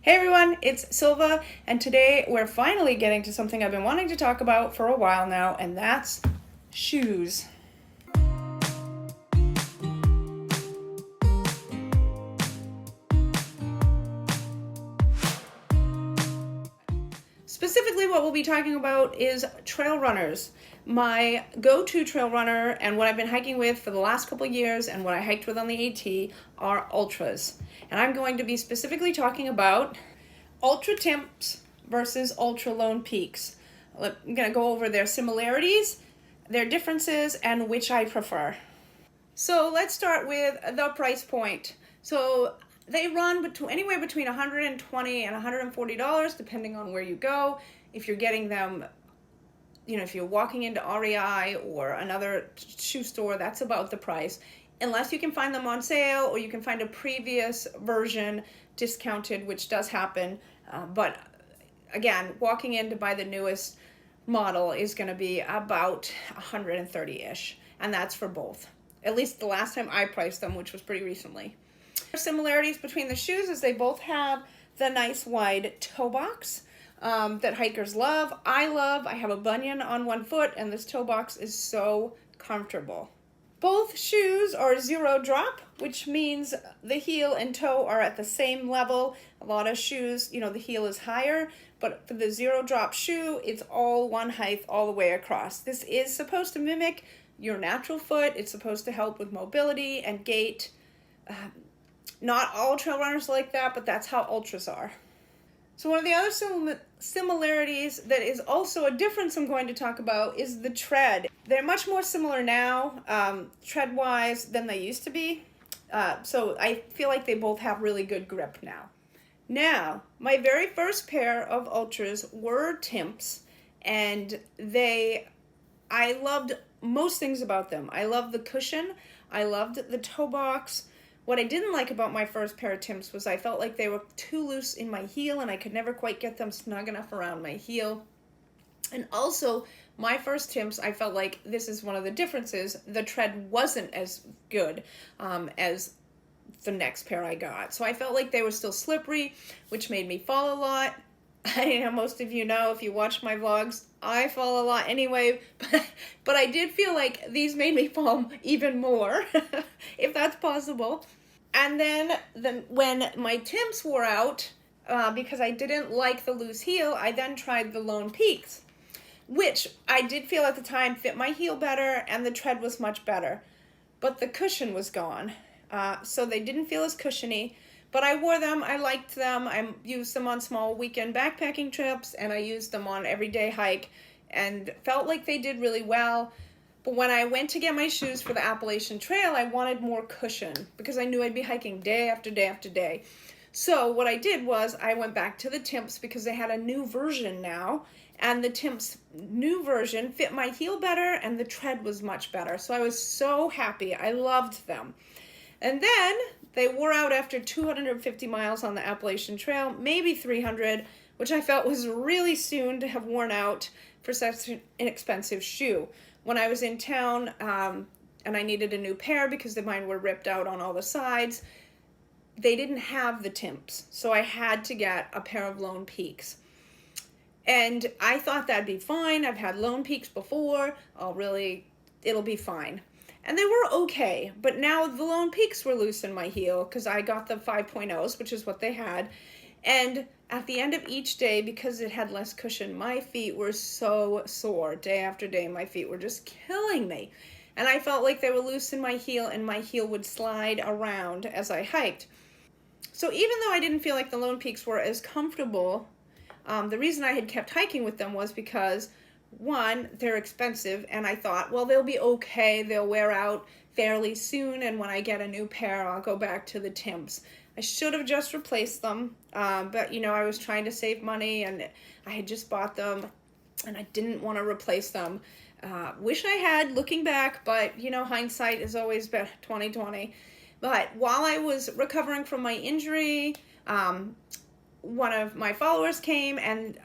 Hey everyone, it's Silva, and today we're finally getting to something I've been wanting to talk about for a while now, and that's shoes. Specifically, what we'll be talking about is trail runners. My go-to trail runner and what I've been hiking with for the last couple years and what I hiked with on the AT are Ultras. And I'm going to be specifically talking about Altra Timps versus Altra Lone Peaks. I'm going to go over their similarities, their differences, and which I prefer. So let's start with the price point. So they run anywhere between $120 and $140 depending on where you go. If you're getting them, if you're walking into REI or another shoe store, that's about the price. Unless you can find them on sale or you can find a previous version discounted, which does happen. But again, walking in to buy the newest model is going to be about 130-ish, and that's for both. At least the last time I priced them, which was pretty recently. Similarities between the shoes is they both have the nice wide toe box that hikers love. I have a bunion on one foot, and this toe box is so comfortable. Both shoes are zero drop, which means the heel and toe are at the same level. A lot of shoes, the heel is higher, but for the zero drop shoe, it's all one height all the way across. This is supposed to mimic your natural foot. It's supposed to help with mobility and gait. Not all trail runners like that, but that's how Ultras are. So one of the other similarities that is also a difference I'm going to talk about is the tread. They're much more similar now, tread-wise, than they used to be. So I feel like they both have really good grip now. Now, my very first pair of Ultras were Timps, and I loved most things about them. I loved the cushion. I loved the toe box. What I didn't like about my first pair of Timps was I felt like they were too loose in my heel and I could never quite get them snug enough around my heel. And also, my first Timps, I felt like this is one of the differences. The tread wasn't as good as the next pair I got. So I felt like they were still slippery, which made me fall a lot. Most of you know, if you watch my vlogs, I fall a lot anyway, but I did feel like these made me fall even more, if that's possible. And then when my Timps wore out, because I didn't like the loose heel, I then tried the Lone Peaks, which I did feel at the time fit my heel better and the tread was much better. But the cushion was gone, so they didn't feel as cushiony. But I wore them, I liked them, I used them on small weekend backpacking trips, and I used them on everyday hike, and felt like they did really well. But when I went to get my shoes for the Appalachian Trail, I wanted more cushion, because I knew I'd be hiking day after day after day. So what I did was, I went back to the Timps, because they had a new version now, and the Timps new version fit my heel better, and the tread was much better. So I was so happy, I loved them. And then they wore out after 250 miles on the Appalachian Trail, maybe 300, which I felt was really soon to have worn out for such an inexpensive shoe. When I was in town and I needed a new pair because mine were ripped out on all the sides, they didn't have the Timps, so I had to get a pair of Lone Peaks. And I thought that'd be fine. I've had Lone Peaks before. It'll be fine. And they were okay, but now the Lone Peaks were loose in my heel because I got the 5.0s, which is what they had. And at the end of each day, because it had less cushion, my feet were so sore. Day after day, my feet were just killing me. And I felt like they were loose in my heel, and my heel would slide around as I hiked. So even though I didn't feel like the Lone Peaks were as comfortable, the reason I had kept hiking with them was because one, they're expensive, and I thought, well, they'll be okay, they'll wear out fairly soon, and when I get a new pair, I'll go back to the Timps. I should have just replaced them, but I was trying to save money, and I had just bought them, and I didn't want to replace them. Wish I had, looking back, but, hindsight is always 20/20. But while I was recovering from my injury, one of my followers came, and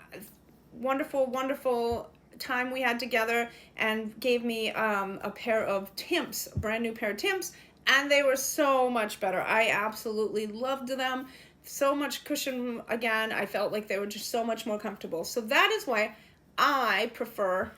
wonderful time we had together, and gave me a pair of Timps, a brand new pair of Timps, and they were so much better. I absolutely loved them. so much cushion again. I felt like they were just so much more comfortable. So that is why I prefer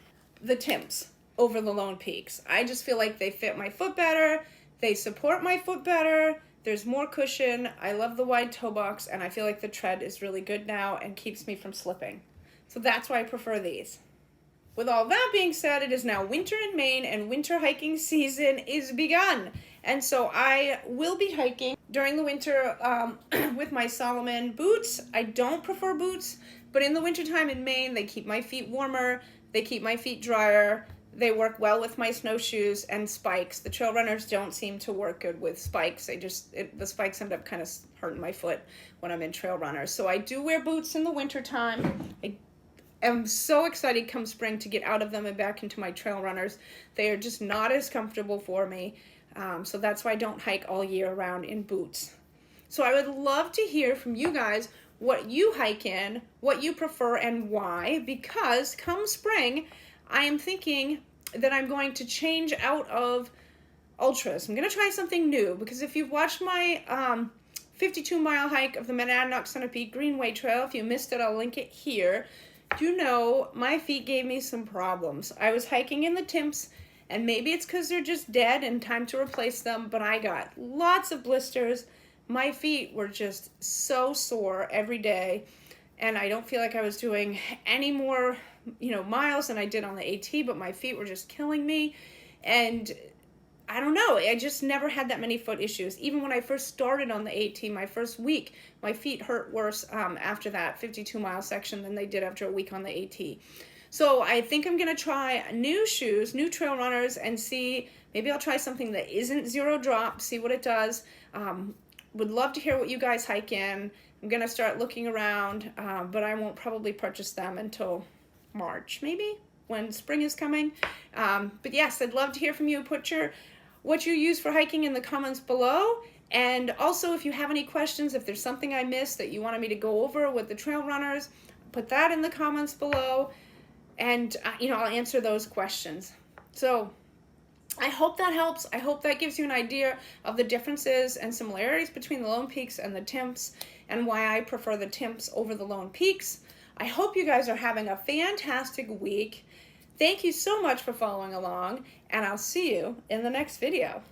the Timps over the Lone Peaks. I just feel like they fit my foot better. They support my foot better. There's more cushion. I love the wide toe box, and I feel like the tread is really good now and keeps me from slipping. So that's why I prefer these. With all that being said, it is now winter in Maine and winter hiking season is begun. And so I will be hiking during the winter with my Solomon boots. I don't prefer boots, but in the wintertime in Maine, they keep my feet warmer, they keep my feet drier, they work well with my snowshoes and spikes. The trail runners don't seem to work good with spikes. The spikes end up kind of hurting my foot when I'm in trail runners. So I do wear boots in the wintertime. I'm so excited come spring to get out of them and back into my trail runners. They are just not as comfortable for me. So that's why I don't hike all year round in boots. So I would love to hear from you guys what you hike in, what you prefer, and why, because come spring, I am thinking that I'm going to change out of ultras. I'm going to try something new, because if you've watched my 52-mile hike of the Monadnock Centipede Greenway Trail, if you missed it, I'll link it here. You know, my feet gave me some problems. I was hiking in the Timps, and maybe it's because they're just dead and time to replace them, but I got lots of blisters. My feet were just so sore every day, and I don't feel like I was doing any more, miles than I did on the AT, but my feet were just killing me, and I don't know, I just never had that many foot issues. Even when I first started on the AT, my first week, my feet hurt worse after that 52-mile section than they did after a week on the AT. So I think I'm going to try new shoes, new trail runners, and see, maybe I'll try something that isn't zero drop, see what it does. Would love to hear what you guys hike in. I'm going to start looking around, but I won't probably purchase them until March, maybe, when spring is coming. But yes, I'd love to hear from you. Put what you use for hiking in the comments below. And also, if you have any questions, if there's something I missed that you wanted me to go over with the trail runners, put that in the comments below, and I'll answer those questions. So I hope that helps. I hope that gives you an idea of the differences and similarities between the Lone Peaks and the Timps, and why I prefer the Timps over the Lone Peaks. I hope you guys are having a fantastic week. Thank you so much for following along, and I'll see you in the next video.